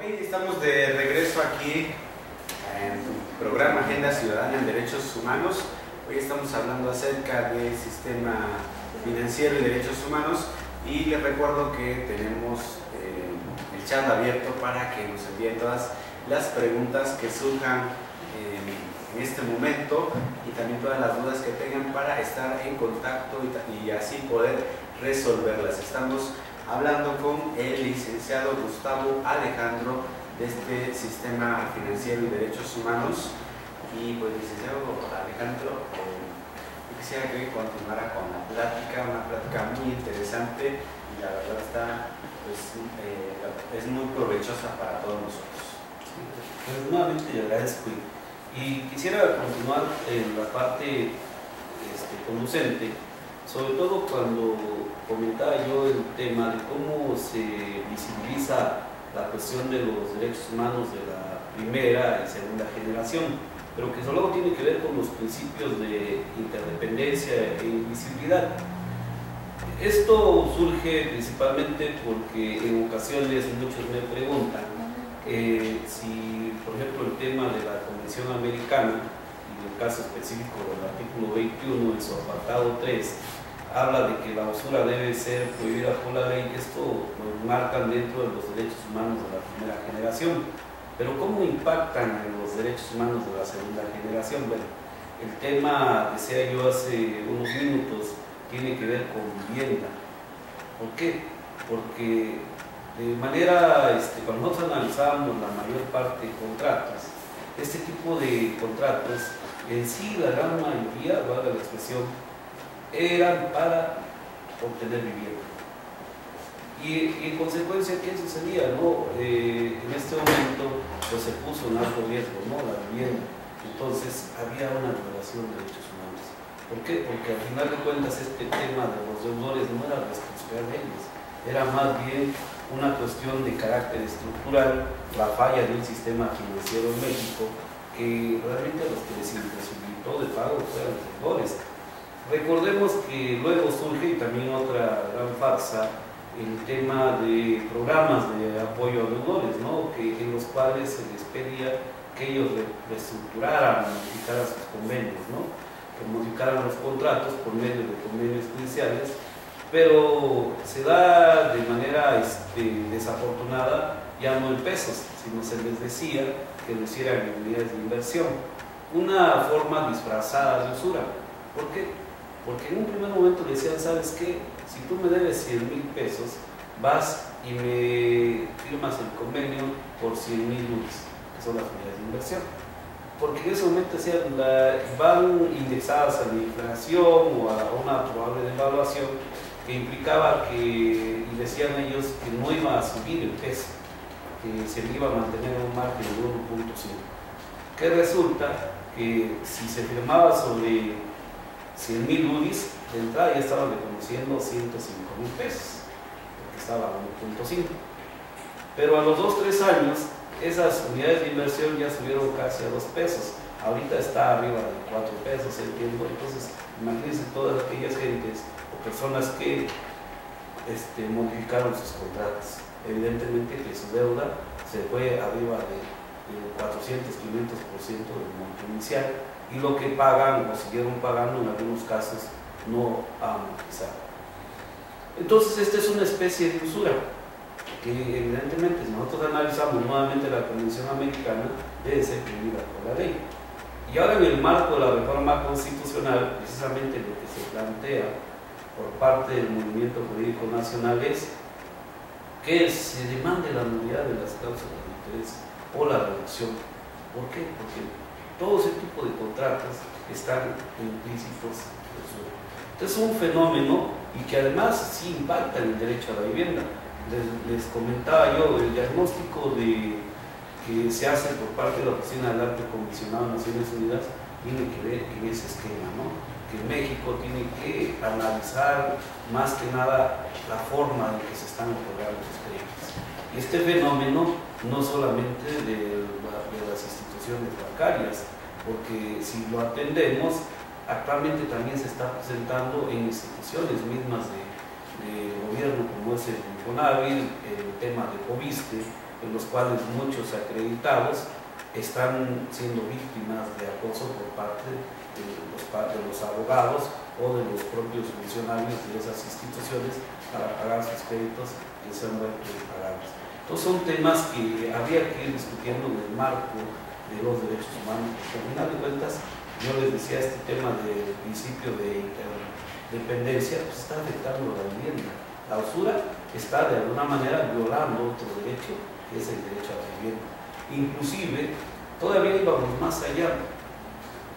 Ok, estamos de regreso aquí en tu programa Agenda Ciudadana en Derechos Humanos. Hoy estamos hablando acerca del sistema financiero y derechos humanos y les recuerdo que tenemos el chat abierto para que nos envíen todas las preguntas que surjan en este momento y también todas las dudas que tengan para estar en contacto y así poder resolverlas. Estamos hablando con el licenciado Gustavo Alejandro de este Sistema Financiero y Derechos Humanos. Y pues, licenciado Alejandro, yo quisiera que continuara con la plática, una plática muy interesante y la verdad está, pues, es muy provechosa para todos nosotros. Pues nuevamente le agradezco y quisiera continuar en la parte conducente, sobre todo cuando comentaba yo el tema de cómo se visibiliza la cuestión de los derechos humanos de la primera y segunda generación, pero que solo tiene que ver con los principios de interdependencia e invisibilidad. Esto surge principalmente porque en ocasiones muchos me preguntan si, por ejemplo, el tema de la Convención Americana, y en el caso específico del artículo 21 en su apartado 3, habla de que la usura debe ser prohibida por la ley. Esto lo marcan dentro de los derechos humanos de la primera generación. Pero ¿cómo impactan en los derechos humanos de la segunda generación? Bueno, el tema, decía yo hace unos minutos, tiene que ver con vivienda. ¿Por qué? Porque de manera, cuando nosotros analizamos la mayor parte de contratos, este tipo de contratos, en sí la gran mayoría, valga la expresión, eran para obtener vivienda. Y en consecuencia, ¿qué sucedía? ¿No? En este momento pues, se puso en alto riesgo, ¿no?, la vivienda. Entonces había una violación de derechos humanos. ¿Por qué? Porque al final de cuentas este tema de los deudores no era responsabilidad de ellos, era más bien una cuestión de carácter estructural, la falla de un sistema financiero en México, que realmente a los que les imposibilitó de pago fueron los deudores. Recordemos que luego surge también otra gran farsa, el tema de programas de apoyo a deudores, ¿no?, en los cuales se les pedía que ellos reestructuraran, modificaran sus convenios, ¿no?, que modificaran los contratos por medio de convenios judiciales, pero se da de manera desafortunada ya no en pesos, sino se les decía que lo hicieran en unidades de inversión, una forma disfrazada de usura. ¿Por qué? Porque en un primer momento le decían, ¿sabes qué? Si tú me debes 100,000 pesos, vas y me firmas el convenio por 100,000 UDIs, que son las unidades de inversión. Porque en ese momento decían, van indexadas a la inflación o a una probable devaluación, que implicaba que, y decían ellos, que no iba a subir el peso, que se iba a mantener un margen de 1.5. Que resulta que si se firmaba sobre 100,000 UDIs, de entrada ya estaban reconociendo 105,000 pesos, porque estaba a 1.5. Pero a los 2-3 años, esas unidades de inversión ya subieron casi a 2 pesos. Ahorita está arriba de 4 pesos el tiempo. Entonces, imagínense todas aquellas gentes o personas que modificaron sus contratos. Evidentemente que su deuda se fue arriba de 400-500% del monto inicial, y lo que pagan o siguieron pagando en algunos casos no amortizado. Entonces esta es una especie de usura que evidentemente, si nosotros analizamos nuevamente la Convención Americana, debe ser prohibida por la ley. Y ahora en el marco de la reforma constitucional, precisamente lo que se plantea por parte del Movimiento Jurídico Nacional es que se demande la nulidad de las cláusulas de interés o la reducción. ¿Por qué? Porque todo ese tipo de contratos están implícitos en el suelo. Entonces es un fenómeno y que además sí impacta en el derecho a la vivienda. Les comentaba yo, el diagnóstico que se hace por parte de la Oficina del Alto Comisionado de Naciones Unidas tiene que ver en ese esquema, ¿no?, que México tiene que analizar más que nada la forma en que se están otorgando los créditos. Y este fenómeno no solamente de las instituciones bancarias, porque si lo atendemos, actualmente también se está presentando en instituciones mismas de gobierno, como es el Conavir, el tema de Coviste, en los cuales muchos acreditados están siendo víctimas de acoso por parte de los abogados o de los propios funcionarios de esas instituciones para pagar sus créditos que se han vuelto impagables. Entonces son temas que habría que ir discutiendo en el marco de los derechos humanos, porque al final de cuentas, yo les decía, este tema del principio de interdependencia pues está afectando la vivienda. La usura está de alguna manera violando otro derecho, que es el derecho a la vivienda. Inclusive, todavía íbamos más allá.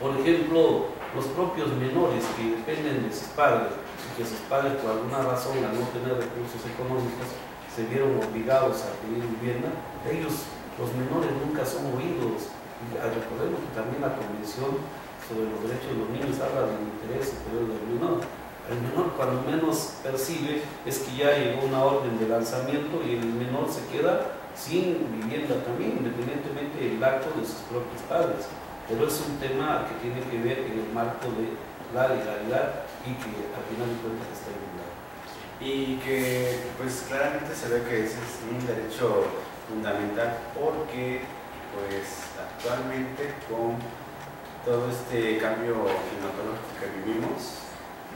Por ejemplo, los propios menores que dependen de sus padres, y que sus padres por alguna razón, al no tener recursos económicos, se vieron obligados a pedir vivienda, ellos, los menores, nunca son oídos. Y recordemos que también la Convención sobre los Derechos de los Niños habla del interés superior del menor. El menor, cuando menos percibe, es que ya llegó una orden de lanzamiento y el menor se queda sin vivienda también, independientemente del acto de sus propios padres. Pero es un tema que tiene que ver en el marco de la legalidad y que al final de cuentas está regulado. Y que pues claramente se ve que ese es un derecho fundamental porque pues actualmente con todo este cambio climatológico que vivimos,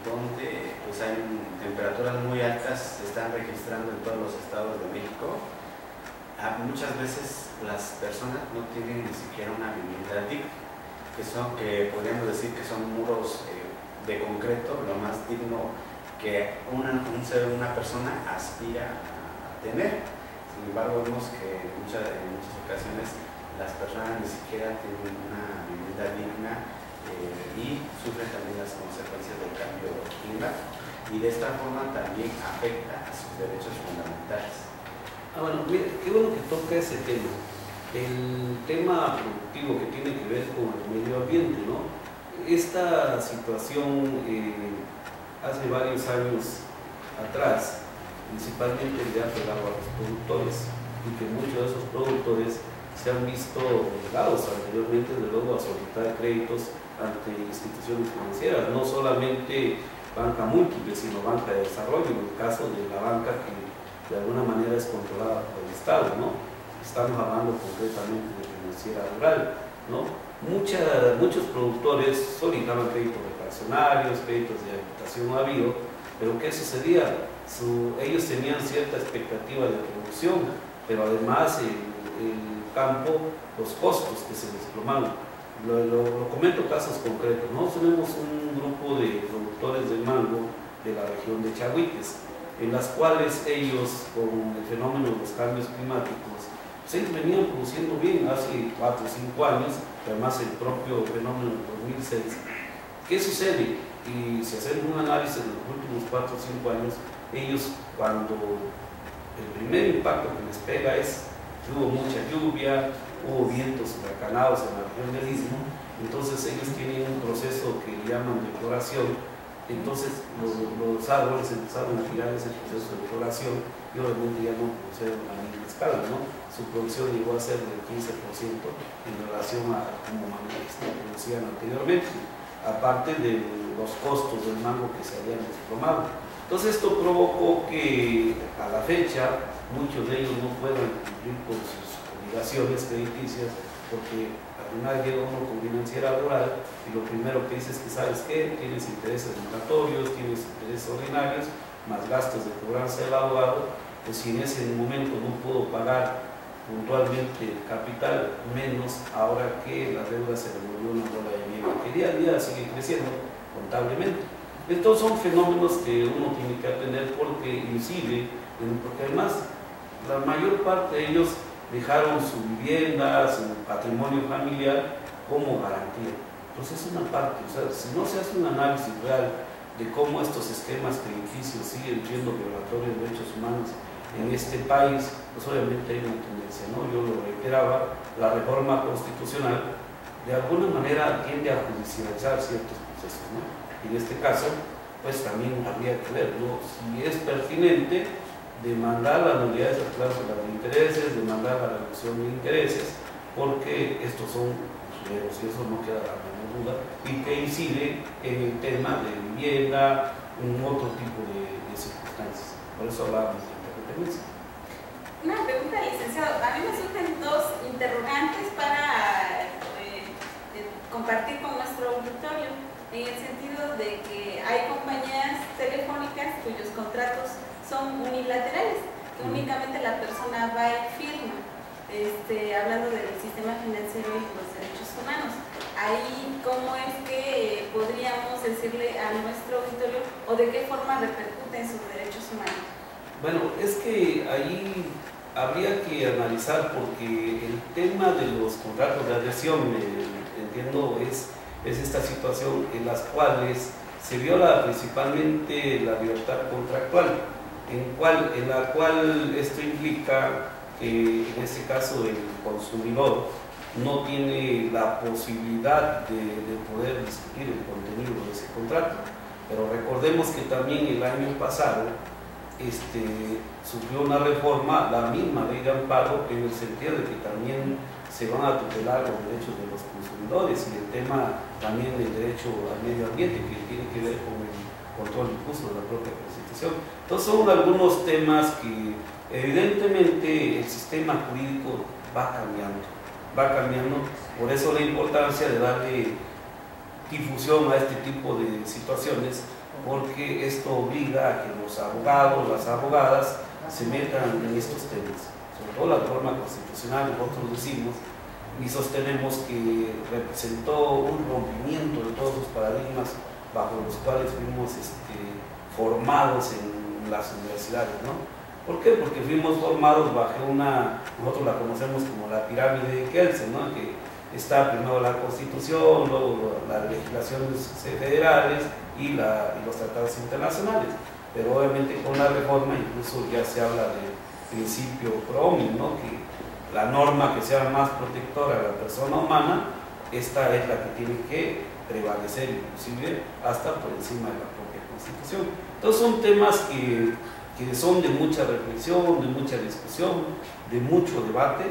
donde pues hay temperaturas muy altas, se están registrando en todos los estados de México, muchas veces las personas no tienen ni siquiera una vivienda digna, que podríamos decir que son muros de concreto, lo más digno que una persona aspira a tener. Sin embargo, vemos que en muchas ocasiones las personas ni siquiera tienen una vivienda digna y sufren también las consecuencias del cambio climático, y de esta forma también afecta a sus derechos fundamentales. Bueno, mira, qué bueno que toca ese tema. El tema productivo que tiene que ver con el medio ambiente, ¿no? Esta situación hace varios años atrás, principalmente le ha pegado a los productores, y que muchos de esos productores se han visto obligados anteriormente, desde luego, a solicitar créditos ante instituciones financieras, no solamente banca múltiple, sino banca de desarrollo, en el caso de la banca que de alguna manera es controlada por el Estado, ¿no? Estamos hablando concretamente de financiera rural, ¿no? Muchos productores solicitaban créditos refraccionarios, créditos de habitación habido, pero ¿qué sucedía? Ellos tenían cierta expectativa de producción, pero además el campo, los costos que se desplomaban. Lo comento casos concretos. Nosotros tenemos un grupo de productores de mango de la región de Chahuites, en las cuales ellos, con el fenómeno de los cambios climáticos, pues ellos venían produciendo bien hace 4 o 5 años, además el propio fenómeno del 2006. ¿Qué sucede? Y si hacemos un análisis de los últimos 4 o 5 años, ellos, cuando el primer impacto que les pega es que hubo mucha lluvia, hubo vientos huracanados en la región del Istmo, entonces ellos tienen un proceso que llaman de floración. Entonces los árboles empezaron a girar ese proceso de floración y obviamente ya no producieron a la misma escala, ¿no? Su producción llegó a ser del 15% en relación a como producían anteriormente, aparte de los costos del mango que se habían desplomado. Entonces esto provocó que a la fecha muchos de ellos no puedan cumplir con sus obligaciones crediticias, porque al final llega uno con financiera rural y lo primero que dice es que, ¿sabes qué? Tienes intereses moratorios, tienes intereses ordinarios, más gastos de cobranza del abogado, pues si en ese momento no puedo pagar puntualmente el capital, menos ahora que la deuda se le volvió una bola de nieve, que día a día sigue creciendo contablemente. Estos son fenómenos que uno tiene que atender porque incide, porque además la mayor parte de ellos dejaron su vivienda, su patrimonio familiar como garantía. Entonces es una parte, o sea, si no se hace un análisis real de cómo estos esquemas crediticios siguen siendo violatorios de derechos humanos en este país, pues obviamente hay una tendencia, ¿no? Yo lo reiteraba, la reforma constitucional de alguna manera tiende a judicializar ciertos procesos, ¿no? En este caso, pues también habría que ver, ¿no? Si es pertinente demandar la nulidad de esas cláusulas de intereses, demandar la reducción de intereses, porque estos son usureros y eso no queda la menor duda, y que incide en el tema de vivienda, en otro tipo de circunstancias. Por eso hablábamos de permiso. Una pregunta, licenciado. A mí me surgen dos interrogantes para compartir con nuestro auditorio, en el sentido de que hay compañías telefónicas cuyos contratos son unilaterales, que únicamente la persona va y firma, hablando del sistema financiero y los derechos humanos. Ahí, ¿cómo es que podríamos decirle a nuestro auditorio o de qué forma repercuten sus derechos humanos? Bueno, es que ahí habría que analizar, porque el tema de los contratos de adhesión, entiendo, es esta situación en las cuales se viola principalmente la libertad contractual, en la cual esto implica que en este caso el consumidor no tiene la posibilidad de poder discutir el contenido de ese contrato. Pero recordemos que también el año pasado sufrió una reforma, la misma ley de amparo, en el sentido de que también se van a tutelar los derechos de los consumidores y el tema también del derecho al medio ambiente, que tiene que ver con el control incluso de la propia Constitución. Entonces son algunos temas que evidentemente el sistema jurídico va cambiando, por eso la importancia de darle difusión a este tipo de situaciones, porque esto obliga a que los abogados, las abogadas se metan en estos temas. Sobre todo la reforma constitucional, nosotros decimos y sostenemos que representó un rompimiento de todos los paradigmas bajo los cuales fuimos formados en las universidades, ¿no? ¿Por qué? Porque fuimos formados bajo nosotros la conocemos como la pirámide de Kelsen, ¿no? Que está primero la Constitución, luego las legislaciones federales y los tratados internacionales. Pero obviamente con la reforma incluso ya se habla del principio pro hominem, ¿no? Que la norma que sea más protectora de la persona humana, esta es la que tiene que prevalecer, inclusive hasta por encima de la propia Constitución. Entonces son temas que son de mucha reflexión, de mucha discusión, de mucho debate.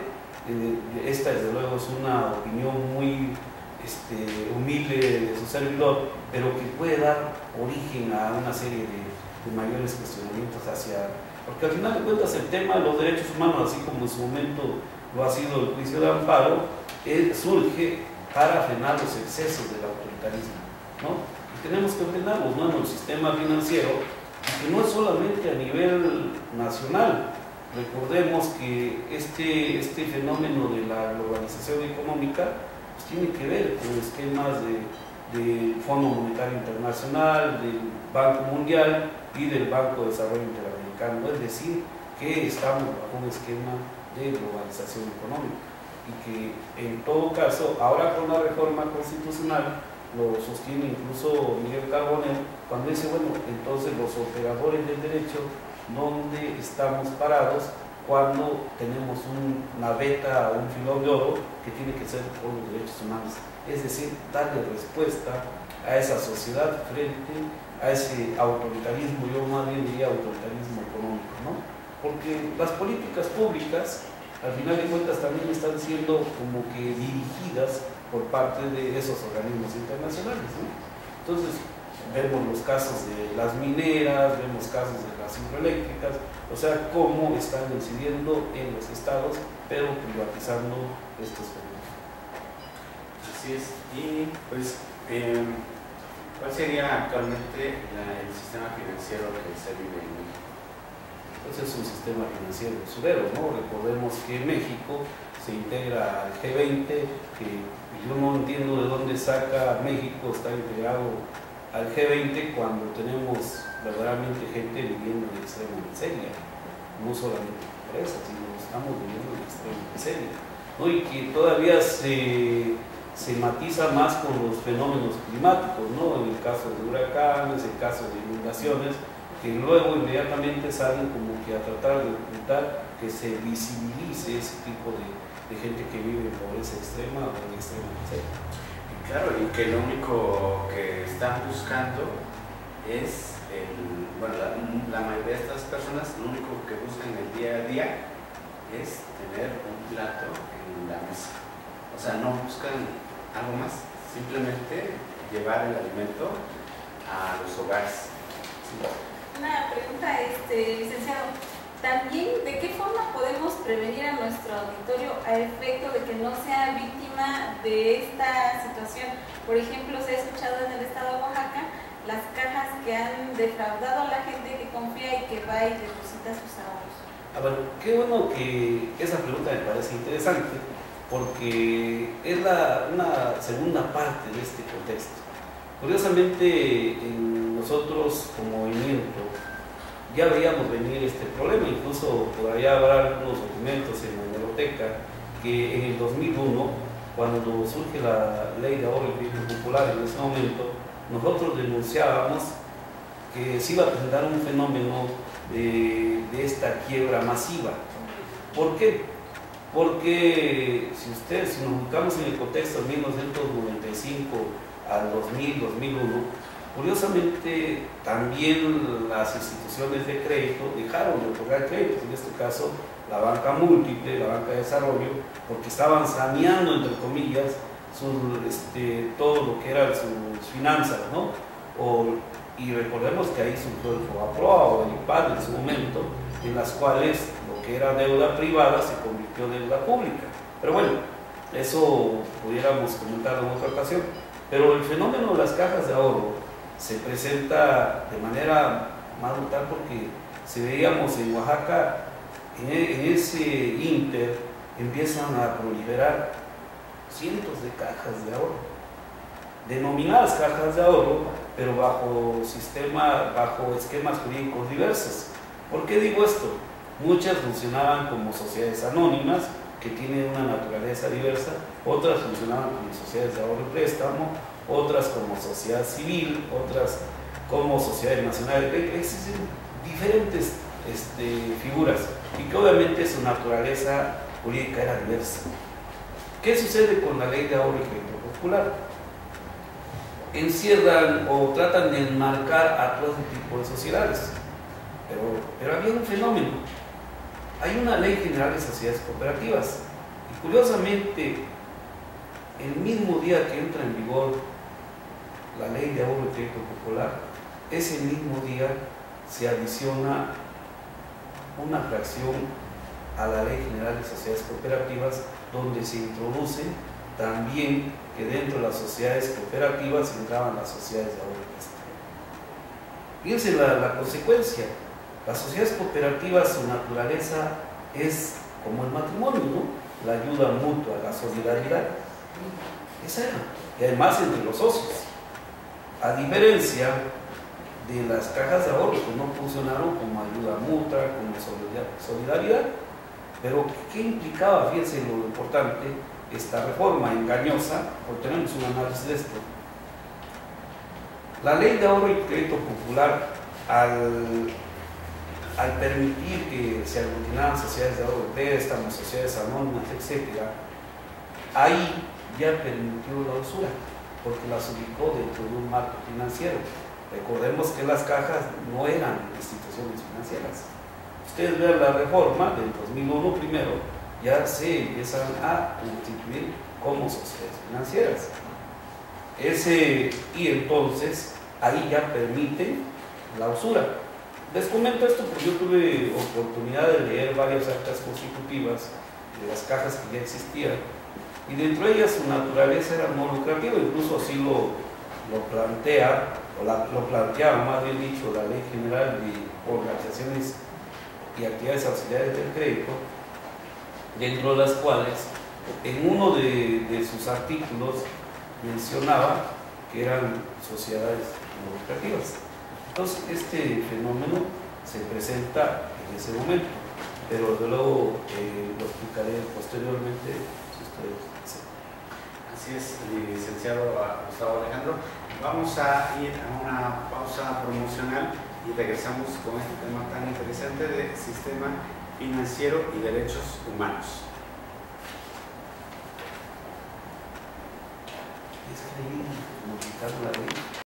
Esta desde luego es una opinión muy humilde de su servidor, pero que puede dar origen a una serie de mayores cuestionamientos porque al final de cuentas el tema de los derechos humanos, así como en su momento lo ha sido el juicio de amparo, surge para frenar los excesos del autoritarismo, ¿no? Y tenemos que frenarlos, ¿no? En el sistema financiero, que no es solamente a nivel nacional. Recordemos que este fenómeno de la globalización económica pues tiene que ver con esquemas del Fondo Monetario Internacional, del Banco Mundial y del Banco de Desarrollo Interamericano. Es decir, que estamos bajo un esquema de globalización económica y que en todo caso, ahora con la reforma constitucional, lo sostiene incluso Miguel Carbonell, cuando dice, bueno, entonces los operadores del derecho, ¿dónde estamos parados cuando tenemos una veta o un filón de oro que tiene que ser por los derechos humanos? Es decir, darle respuesta a esa sociedad frente a ese autoritarismo, yo más bien diría autoritarismo económico, ¿no? Porque las políticas públicas, al final de cuentas, también están siendo como que dirigidas por parte de esos organismos internacionales, ¿no? Entonces, vemos los casos de las mineras, vemos casos de las hidroeléctricas, o sea, cómo están incidiendo en los estados, pero privatizando estos fenómenos. Así es. Y pues, ¿cuál sería actualmente el sistema financiero que se vive en México? Pues es un sistema financiero usurero, ¿no? Recordemos que México se integra al G20, que yo no entiendo de dónde saca México estar integrado al G20 cuando tenemos verdaderamente gente viviendo en extrema miseria, no solamente pobreza, sino estamos viviendo en extrema miseria, ¿no? Y que todavía se matiza más con los fenómenos climáticos, ¿no? En el caso de huracanes, en el caso de inundaciones, que luego inmediatamente salen como que a tratar de ocultar que se visibilice ese tipo de gente que vive en pobreza extrema o en extrema miseria. Claro, y que lo único que están buscando es, la mayoría de estas personas, lo único que buscan el día a día es tener un plato en la mesa. O sea, no buscan algo más, simplemente llevar el alimento a los hogares. Sí. Una pregunta, licenciado. También, ¿de qué forma podemos prevenir a nuestro auditorio a efecto de que no sea víctima de esta situación? Por ejemplo, se ha escuchado en el estado de Oaxaca las cajas que han defraudado a la gente que confía y que va y deposita sus ahorros. Bueno, qué bueno que esa pregunta me parece interesante, porque es una segunda parte de este contexto. Curiosamente, nosotros como movimiento ya veíamos venir este problema, incluso todavía habrá algunos documentos en la hemeroteca que en el 2001, cuando surge la ley de ahorro y crédito popular, en ese momento nosotros denunciábamos que se iba a presentar un fenómeno de esta quiebra masiva. ¿Por qué? Porque si nos ubicamos en el contexto de 1995 al 2000, 2001, curiosamente también las instituciones de crédito dejaron de otorgar créditos, en este caso la banca múltiple, la banca de desarrollo, porque estaban saneando, entre comillas, todo lo que eran sus finanzas, ¿no? Y recordemos que ahí surgió el FOBAPROA o el IPAD en su momento, en las cuales lo que era deuda privada se convirtió en deuda pública. Pero bueno, eso pudiéramos comentarlo en otra ocasión. Pero el fenómeno de las cajas de ahorro se presenta de manera más brutal porque si veíamos en Oaxaca, en ese ínter empiezan a proliferar cientos de cajas de ahorro, denominadas cajas de ahorro, pero bajo esquemas jurídicos diversos. ¿Por qué digo esto? Muchas funcionaban como sociedades anónimas, que tienen una naturaleza diversa, otras funcionaban como sociedades de ahorro y préstamo, otras como sociedad civil, otras como sociedades nacionales, existen diferentes figuras, y que obviamente su naturaleza jurídica era diversa. ¿Qué sucede con la ley de ahorro y crédito popular? Encierran o tratan de enmarcar a todo tipo de sociedades, pero había un fenómeno. Hay una ley general de sociedades cooperativas y curiosamente el mismo día que entra en vigor la ley de ahorro y crédito popular, ese mismo día se adiciona una fracción a la ley general de sociedades cooperativas, donde se introduce también que dentro de las sociedades cooperativas entraban las sociedades de ahorro y préstamo. Fíjense la consecuencia. Las sociedades cooperativas, su naturaleza es como el matrimonio, ¿no? La ayuda mutua, la solidaridad. Esa era. Y además entre los socios. A diferencia de las cajas de ahorro, que no funcionaron como ayuda mutua, como solidaridad. Pero ¿qué implicaba? Fíjense lo importante, esta reforma engañosa, porque tenemos un análisis de esto. La ley de ahorro y crédito popular, al permitir que se aglutinaran sociedades de ahorro y préstamo, sociedades anónimas, etc., ahí ya permitió la usura, porque las ubicó dentro de un marco financiero. Recordemos que las cajas no eran instituciones financieras. Ustedes vean la reforma del 2001 primero, ya se empiezan a constituir como sociedades financieras. Y entonces ahí ya permiten la usura. Les comento esto porque yo tuve oportunidad de leer varias actas constitutivas de las cajas que ya existían, y dentro de ellas su naturaleza era no lucrativa, incluso así lo planteaba, más bien dicho, la Ley General de Organizaciones y Actividades Auxiliares del Crédito, dentro de las cuales en uno de sus artículos mencionaba que eran sociedades no lucrativas. Entonces, este fenómeno se presenta en ese momento, pero desde luego lo explicaré posteriormente si ustedes desean. Así es, licenciado Gustavo Alejandro. Vamos a ir a una pausa promocional y regresamos con este tema tan interesante de sistema financiero y derechos humanos. Es que ahí modificar la ley.